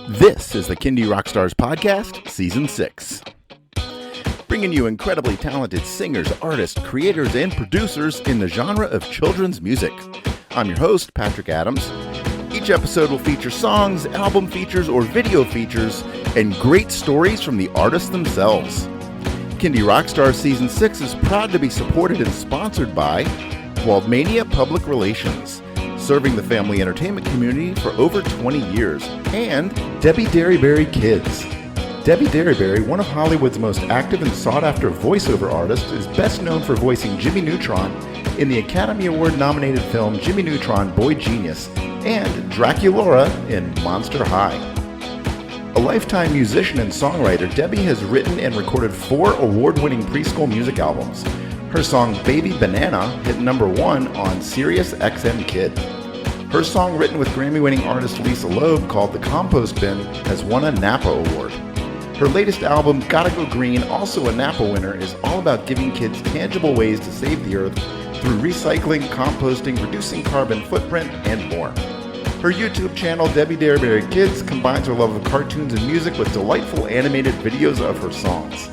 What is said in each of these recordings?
This is the Kindy Rockstars Podcast, Season 6. Bringing you incredibly talented singers, artists, creators, and producers in the genre of children's music. I'm your host, Patrick Adams. Each episode will feature songs, album features, or video features, and great stories from the artists themselves. Kindy Rockstars Season 6 is proud to be supported and sponsored by Waldmania Public Relations, serving the family entertainment community for over 20 years, and Debbie Derryberry Kids. Debbie Derryberry, one of Hollywood's most active and sought-after voiceover artists, is best known for voicing Jimmy Neutron in the Academy Award-nominated film Jimmy Neutron, Boy Genius, and Draculaura in Monster High. A lifetime musician and songwriter, Debbie has written and recorded 4 award-winning preschool music albums. Her song Baby Banana hit #1 on Sirius XM Kid. Her song, written with Grammy-winning artist Lisa Loeb, called The Compost Bin, has won a Napa Award. Her latest album, Gotta Go Green, also a Napa winner, is all about giving kids tangible ways to save the earth through recycling, composting, reducing carbon footprint, and more. Her YouTube channel, Debbie Derryberry Kids, combines her love of cartoons and music with delightful animated videos of her songs.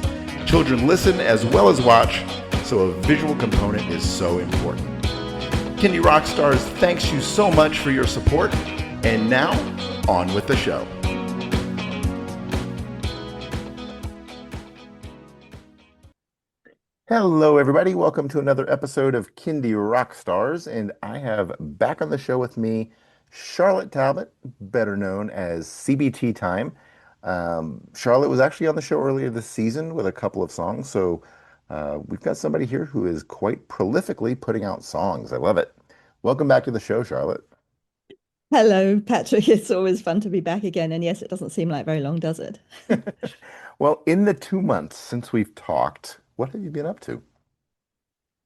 Children listen as well as watch, so a visual component is so important. Kindy Rockstars thanks you so much for your support, and now, on with the show. Hello, everybody. Welcome to another episode of Kindy Rockstars, and I have back on the show with me Charlotte Talbot, better known as Cee Bee Teatime. Charlotte was actually on the show earlier this season with a couple of songs, so we've got somebody here who is quite prolifically putting out songs. I love it. Welcome back to the show, Charlotte. Hello, Patrick. It's always fun to be back again. And yes, it doesn't seem like very long, does it? Well, in the 2 months since we've talked, what have you been up to?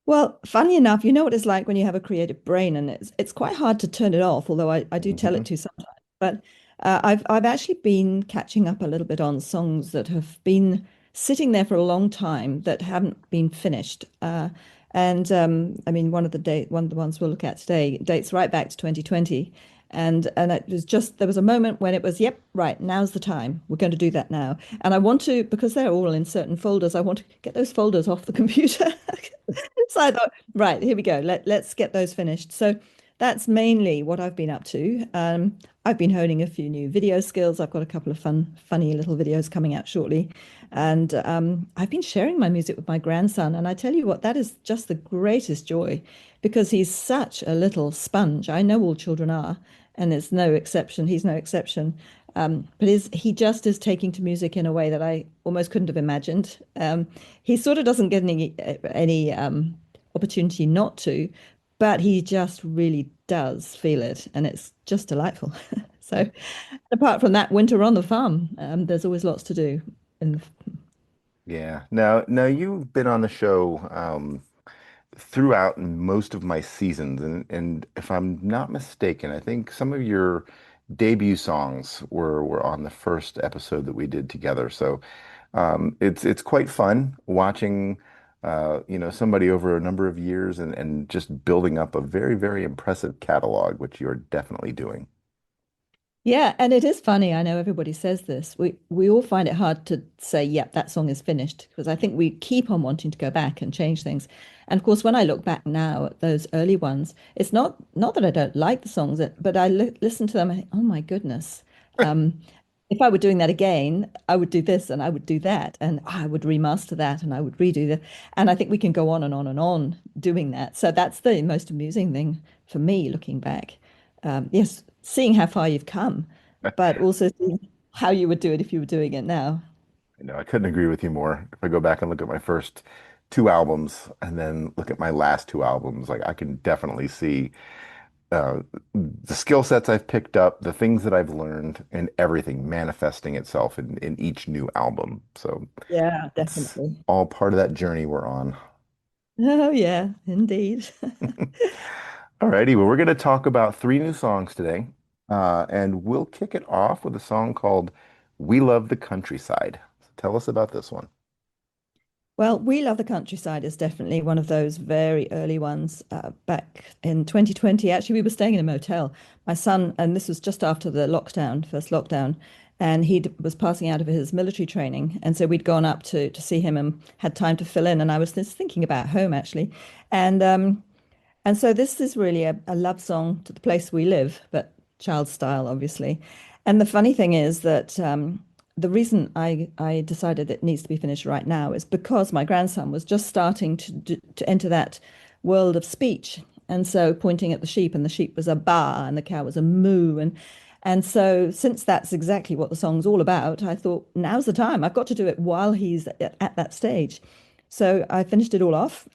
Well, funny enough, you know what it's like when you have a creative brain, and it's quite hard to turn it off, although I do tell Mhm. it to sometimes. But I've actually been catching up a little bit on songs that have been sitting there for a long time that haven't been finished. And I mean, one of the ones we'll look at today dates right back to 2020. And it was just there was a moment when it was, yep, right, now's the time. We're going to do that now. And I want to, because they're all in certain folders, I want to get those folders off the computer. So I thought, right, here we go. Let's get those finished. So that's mainly what I've been up to. I've been honing a few new video skills. I've got a couple of funny little videos coming out shortly. And I've been sharing my music with my grandson. And I tell you what, that is just the greatest joy because he's such a little sponge. I know all children are, and it's no exception. He's no exception. But he just is taking to music in a way that I almost couldn't have imagined. He sort of doesn't get any opportunity not to, but he just really does feel it, and it's just delightful. So, apart from that, winter on the farm, there's always lots to do. And Yeah. Now you've been on the show throughout most of my seasons, and if I'm not mistaken, I think some of your debut songs were on the first episode that we did together. So it's quite fun watching somebody over a number of years and just building up a very, very impressive catalog, which you're definitely doing. yeah, and it is funny. I know everybody says this. We all find it hard to say, yep, that song is finished, because I think we keep on wanting to go back and change things. And of course, when I look back now at those early ones, it's not that I don't like the songs, but I listen to them and think, oh my goodness. Um, if I were doing that again, I would do this and I would do that and I would remaster that and I would redo that. And I think we can go on and on and on doing that. So that's the most amusing thing for me looking back. Yes, seeing how far you've come, but also seeing how you would do it if you were doing it now. I couldn't agree with you more. If I go back and look at my first 2 albums and then look at my last 2 albums, like I can definitely see the skill sets I've picked up, the things that I've learned, and everything manifesting itself in each new album. So Yeah, it's definitely. all part of that journey we're on. Oh, yeah, indeed. Alrighty, well, we're going to talk about 3 new songs today, and we'll kick it off with a song called "We Love the Countryside." So tell us about this one. Well, We Love the Countryside is definitely one of those very early ones. Back in 2020, actually, we were staying in a motel. My son, and this was just after the lockdown, first lockdown, and was passing out of his military training. And so we'd gone up to see him and had time to fill in. And I was just thinking about home, actually. And and so this is really a love song to the place we live, but child style, obviously. And the funny thing is that the reason I decided it needs to be finished right now is because my grandson was just starting to enter that world of speech. And so pointing at the sheep, and the sheep was a baa and the cow was a moo. And so since that's exactly what the song's all about, I thought now's the time. I've got to do it while he's at that stage. So I finished it all off.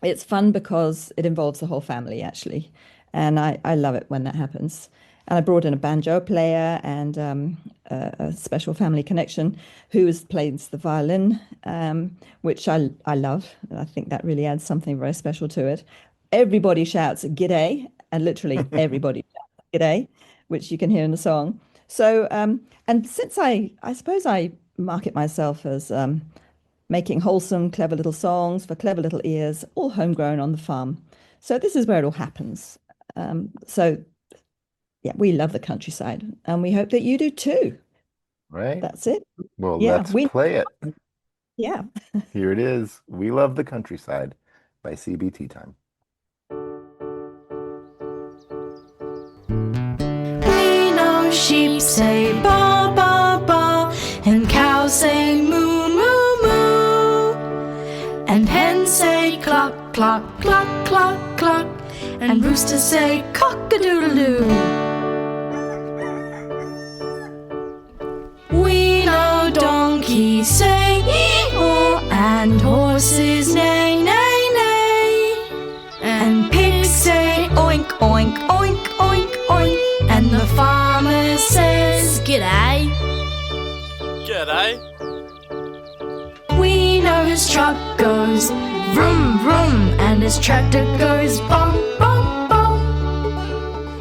It's fun because it involves the whole family, actually. And I love it when that happens. And I brought in a banjo player and a special family connection plays the violin, which I love. I think that really adds something very special to it. Everybody shouts "G'day," and literally everybody shouts "G'day," which you can hear in the song. So, and since I suppose I market myself as making wholesome, clever little songs for clever little ears, all homegrown on the farm. So this is where it all happens. So yeah, we love the countryside, and we hope that you do too. Right? That's it. Well, Yeah, let's play it. yeah. Here it is. We Love the Countryside by Cee Bee Teatime. We know sheep say ba ba ba, and cows say moo moo moo, and hens say cluck cluck cluck cluck cluck, and roosters say cock a doodle doo. We know donkeys say ee-haw, and horses neigh neigh neigh, and pigs say oink oink oink oink oink, and the farmer says g'day. G'day. We know his truck goes vroom vroom, and his tractor goes bum bum bum,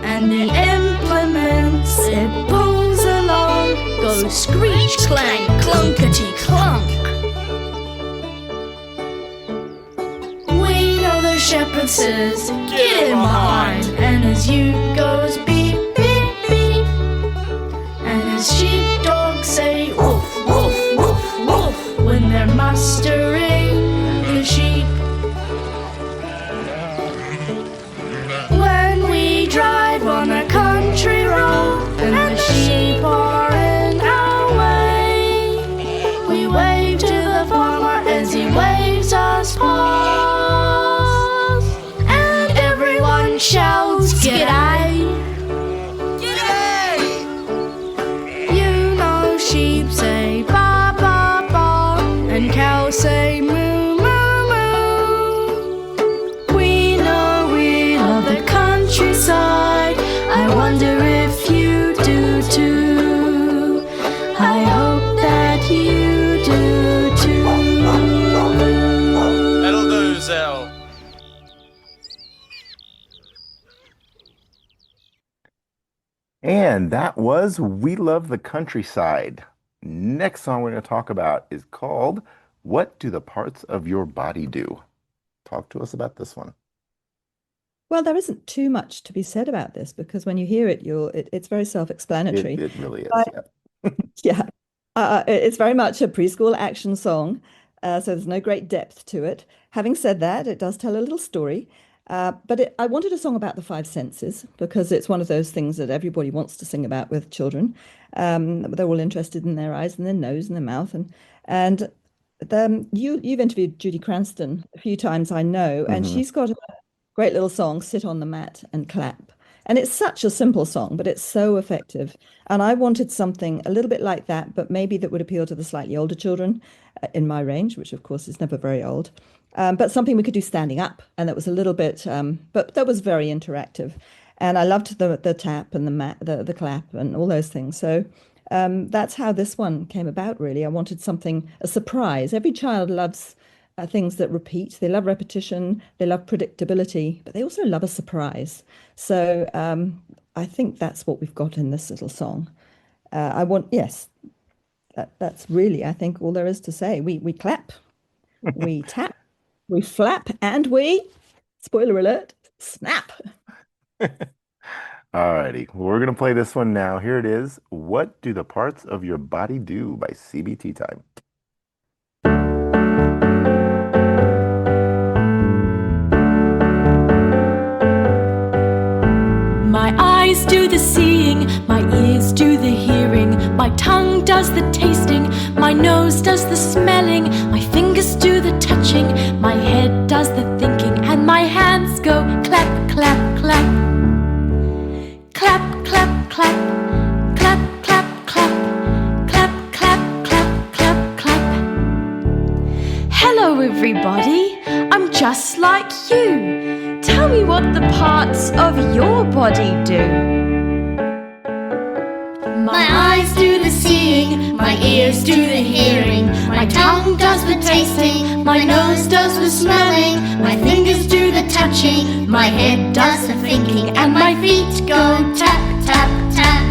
and the implements it pulls along go screech clang clunkety clunk. We know the shepherd says get in behind, and his ute goes beep beep beep, and his sheepdogs say woof woof woof woof when they're mustering the sheep. When we drive on a country road and the sheep are in our way, we wave to the farmer as he waves us past, and everyone shouts g'day. You know sheep say ba ba ba, and cows say moo moo moo. We know we love the countryside. I wonder if you do too. I hope that you do too. That'll do, Zell. And that was We Love the Countryside. Next song we're going to talk about is called What Do the Parts of Your Body Do? Talk to us about this one. Well, there isn't too much to be said about this because when you hear it, it's very self-explanatory. It really is, But yeah. yeah, it's very much a preschool action song, so there's no great depth to it. Having said that, it does tell a little story. I wanted a song about the five senses because it's one of those things that everybody wants to sing about with children. They're all interested in their eyes and their nose and their mouth, and you've interviewed Judy Cranston a few times, I know, and Hmm. she's got a great little song, "Sit on the Mat and Clap." And it's such a simple song, but it's so effective. And I wanted something a little bit like that, but maybe that would appeal to the slightly older children in my range, which of course is never very old. But something we could do standing up, and that was a little bit, but that was very interactive. And I loved the tap and the clap and all those things. So that's how this one came about, really. I wanted something, a surprise. Every child loves things that repeat. They love repetition, they love predictability, but they also love a surprise. So I think that's what we've got in this little song. Yes, that's really, I think, all there is to say. We clap. we tap, we flap, and we, spoiler alert, snap. Alrighty, we're gonna play this one now. Here it is. What do the parts of your body do by Cee Bee Teatime? My eyes do the seeing, my ears do the hearing, my tongue does the tasting, my nose does the smelling, my fingers do the touching, my head does the thinking, and my hands go clap, clap, clap. Clap, clap, clap. Clap, clap, clap. Clap, clap, clap, clap, clap. Hello, everybody. I'm just like you. Tell me what the parts of your body do. My eyes do the seeing, my ears do the hearing, my tongue does the tasting, my nose does the smelling, my fingers do the touching, my head does the thinking, and my feet go tap, tap, tap.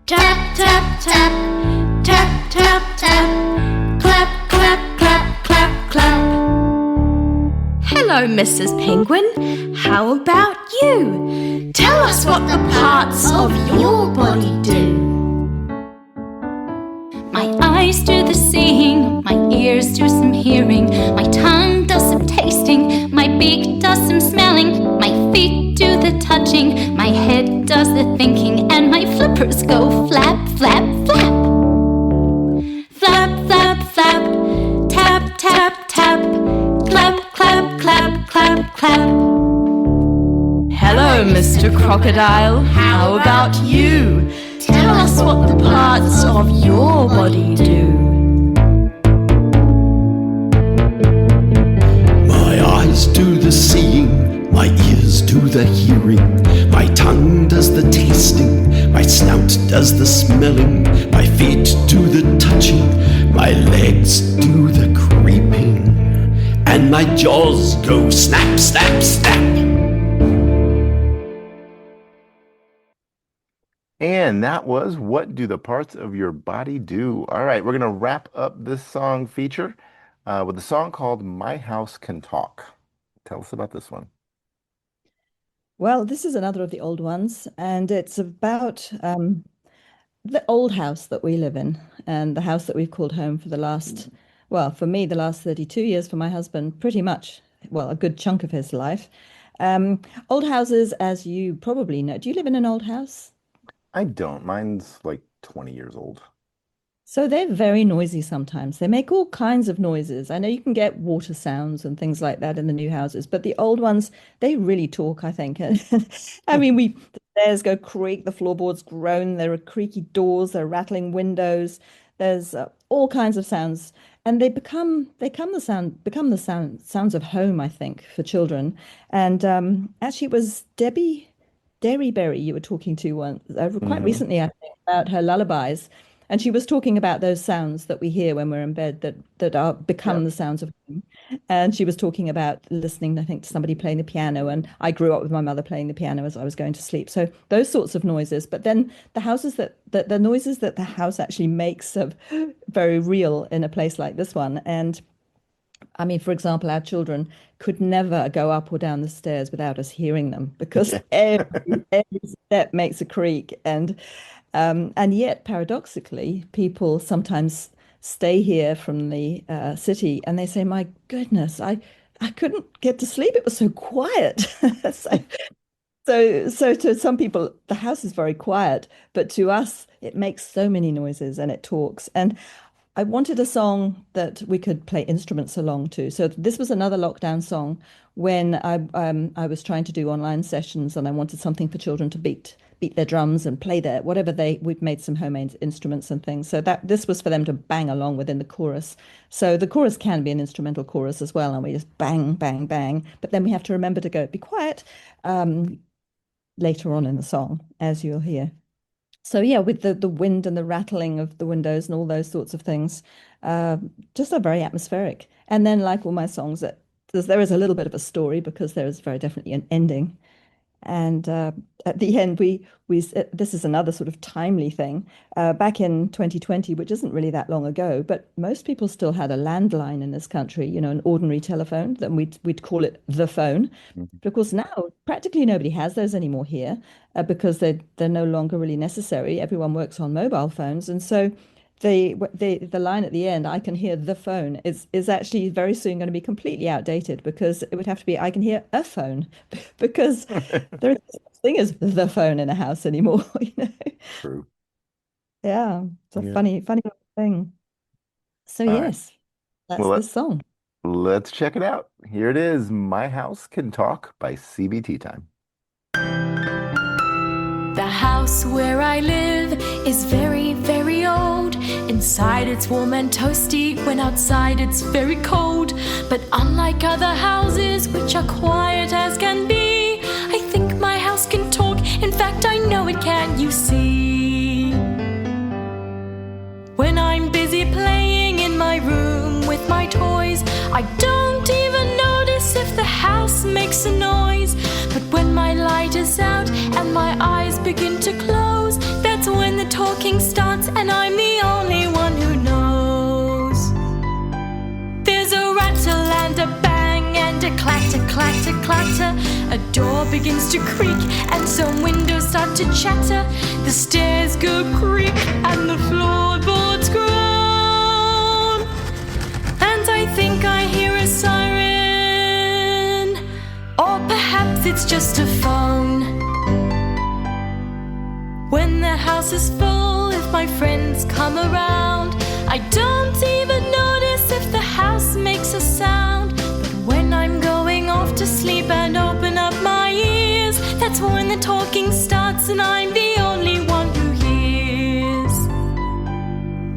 Tap, tap, tap. Tap, tap, tap. Clap, clap, clap, clap, clap. Hello, Mrs. Penguin. How about you? Tell us what the parts of your body do. My eyes do the seeing, my ears do some hearing, my tongue does some tasting, my beak does some smelling, my feet do the touching, my head does the thinking, and my flippers go flap, flap, flap. Flap, flap, flap, tap, tap, tap, clap, clap, clap, clap, clap. Hello, Mr. Crocodile. How about you? Tell us what the parts of your body do. My eyes do the seeing, my ears do the hearing, my tongue does the tasting, my snout does the smelling, my feet do the touching, my legs do the creeping, and my jaws go snap, snap, snap. And that was What Do the Parts of Your Body Do? All right, we're going to wrap up this song feature with a song called My House Can Talk. Tell us about this one. Well, this is another of the old ones, and it's about the old house that we live in and the house that we've called home for the last, well, for me, the last 32 years, for my husband, pretty much, well, a good chunk of his life. Old houses, as you probably know, do you live in an old house? I don't. Mine's like 20 years old. So they're very noisy sometimes. They make all kinds of noises. I know you can get water sounds and things like that in the new houses, but the old ones, they really talk, I think. I mean, the stairs go creak, the floorboards groan, there are creaky doors, there are rattling windows. There's all kinds of sounds, and become the sounds of home, I think, for children. And actually, it was Derry Berry you were talking to once, quite Hmm. recently, I think, about her lullabies. And she was talking about those sounds that we hear when we're in bed that are Yeah. become the sounds of home. And she was talking about listening, I think, to somebody playing the piano. And I grew up with my mother playing the piano as I was going to sleep. So those sorts of noises. But then the noises that the house actually makes are very real in a place like this one. And I mean, for example, our children could never go up or down the stairs without us hearing them because every step makes a creak. And yet, paradoxically, people sometimes stay here from the city and they say, "My goodness, I couldn't get to sleep. It was so quiet." So, so to some people, the house is very quiet, but to us, it makes so many noises and it talks. And I wanted a song that we could play instruments along to. So this was another lockdown song when I was trying to do online sessions and I wanted something for children to beat their drums and play their whatever we've made some homemade instruments and things. So that this was for them to bang along within the chorus. So the chorus can be an instrumental chorus as well, and we just bang, bang, bang. But then we have to remember to go, be quiet, later on in the song, as you'll hear. So yeah, with the wind and the rattling of the windows and all those sorts of things, uh, just are very atmospheric. And then, like all my songs, there is a little bit of a story because there is very definitely an ending. And at the end, this is another sort of timely thing. Back in 2020, which isn't really that long ago, but most people still had a landline in this country, an ordinary telephone, then we'd call it the phone. Mhm. But of course, now practically nobody has those anymore here because they're no longer really necessary. Everyone works on mobile phones, and so the line at the end, I can hear the phone, is actually very soon going to be completely outdated because it would have to be I can hear a phone because there is no such thing as the phone in a house anymore, True. Yeah, it's a Yeah. funny little thing. So All right. yes, that's Well, this song. let's check it out. Here it is. My House Can Talk by Cee Bee Teatime. The house where I live is very, very old. Inside it's warm and toasty, when outside it's very cold. But unlike other houses, which are quiet as can be, I think my house can talk. In fact, I know it can, you see. When I'm busy playing in my room with my toys, I don't even notice if the house makes a noise. But when my light is out and my eyes begin to close, that's when the talking starts, and I'm the only one who knows. There's a rattle and a bang and a clatter, clatter, clatter. A door begins to creak and some windows start to chatter. The stairs go creak and the floorboards groan. And I think I hear a siren, or perhaps it's just a phone. When the house is full, if my friends come around, I don't even notice if the house makes a sound. But when I'm going off to sleep and open up my ears, that's when the talking starts, and I'm the only one who hears.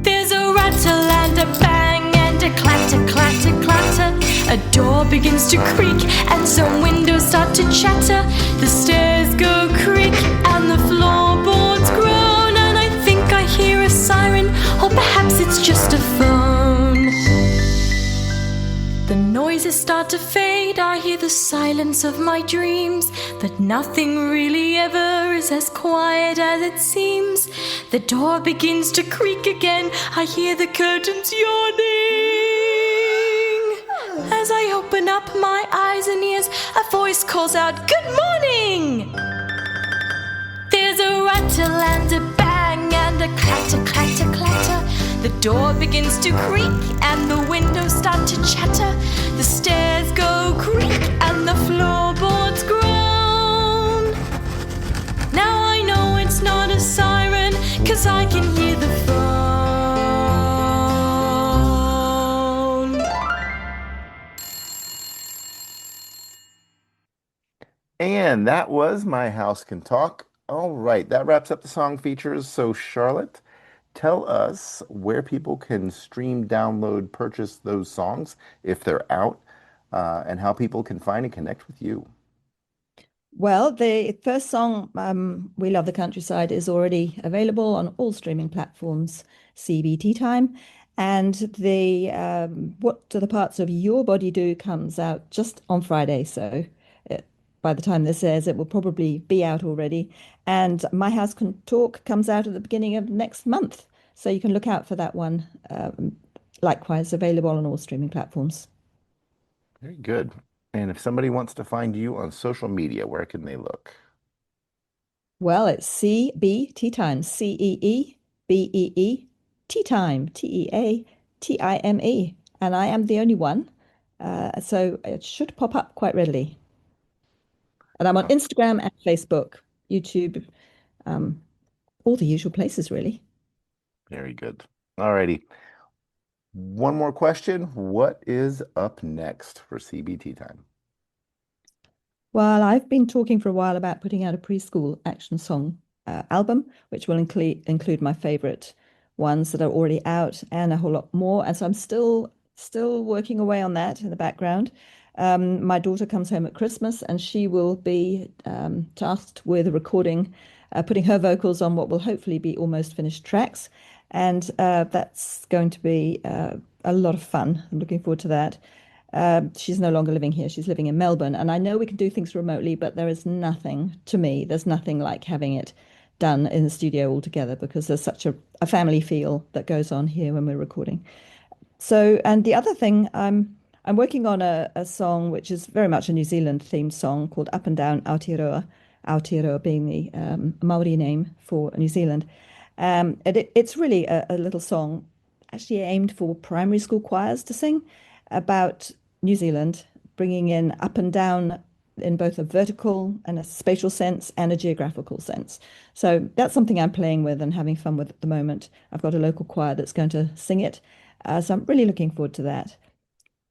There's a rattle and a bang and a clatter, clatter, clatter. A door begins to creak and some windows start to chatter. The stairs go creak and the floorboards groan. And I think I hear a siren, or perhaps it's just a phone. The noises start to fade, I hear the silence of my dreams. But nothing really ever is as quiet as it seems. The door begins to creak again, I hear the curtains yawning. As I open up my eyes and ears, a voice calls out, "Good morning!" There's a rattle and a bang and a clatter, clatter, clatter. The door begins to creak and the windows start to chatter. The stairs go creak and the floorboards groan. Now I know it's not a siren, 'cause I can hear the phone. And that was My House Can Talk. All right, that wraps up the song features. So, Charlotte, tell us where people can stream, download, purchase those songs if they're out, and how people can find and connect with you. Well, the first song, We Love the Countryside, is already available on all streaming platforms, Cee Bee Teatime. And the What Do the Parts of Your Body Do comes out just on Friday. So by the time this airs, it will probably be out already. And My House Can Talk comes out at the beginning of next month. So you can look out for that one. Likewise, available on all streaming platforms. Very good. And if somebody wants to find you on social media, where can they look? Well, it's Cee Bee Teatime, Ceebee, Teatime, Teatime. And I am the only one. So it should pop up quite readily. And I'm on Oh, Instagram and Facebook, YouTube, um, all the usual places, really. very good. All righty. One more question. What is up next for Cee Bee Teatime? Well, I've been talking for a while about putting out a preschool action song album, which will include my favorite ones that are already out and a whole lot more. And so I'm still working away on that in the background. My daughter comes home at Christmas, and she will be tasked with recording, putting her vocals on what will hopefully be almost finished tracks. And that's going to be a lot of fun. I'm looking forward to that. She's no longer living here. She's living in Melbourne. And I know we can do things remotely, but there is nothing, to me, there's nothing like having it done in the studio all together because there's such a family feel that goes on here when we're recording. So, and the other thing, I'm working on a song which is very much a New Zealand themed song called Up and Down Aotearoa, Aotearoa being the Maori name for New Zealand. It's really a little song actually aimed for primary school choirs to sing about New Zealand, bringing in up and down in both a vertical and a spatial sense and a geographical sense. So that's something I'm playing with and having fun with at the moment. I've got a local choir that's going to sing it. So I'm really looking forward to that.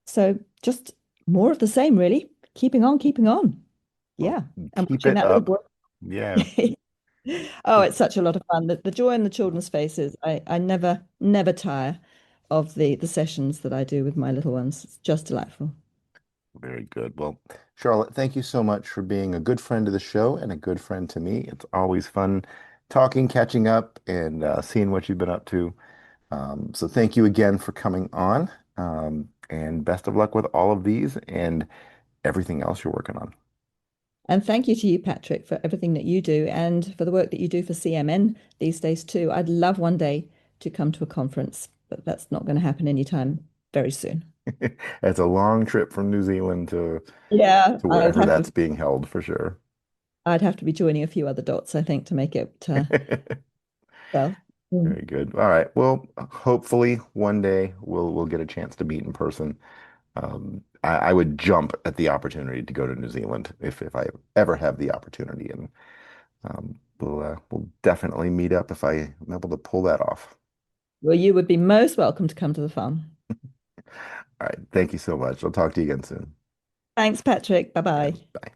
So just more of the same, really. Keeping on, keeping on. Yeah. I'm Keep watching it that little up. boy. Yeah. Oh, it's such a lot of fun. The joy in the children's faces. I never tire of the sessions that I do with my little ones. It's just delightful. Very good. Well, Charlotte, thank you so much for being a good friend to the show and a good friend to me. It's always fun talking, catching up, and seeing what you've been up to. So thank you again for coming on, and best of luck with all of these and everything else you're working on. And thank you to you, Patrick, for everything that you do and for the work that you do for CMN these days too. I'd love one day to come to a conference, but that's not going to happen anytime very soon. It's a long trip from New Zealand Yeah, to wherever that's being held for sure. I'd have to be joining a few other dots, I think, to make it well. Mm. Very good. All right. Well, hopefully one day we'll get a chance to meet in person. I would jump at the opportunity to go to New Zealand if I ever have the opportunity, and we'll definitely meet up if I am able to pull that off. Well, you would be most welcome to come to the farm. All right. Thank you so much. I'll talk to you again soon. Thanks, Patrick. Yeah, Bye-bye. bye.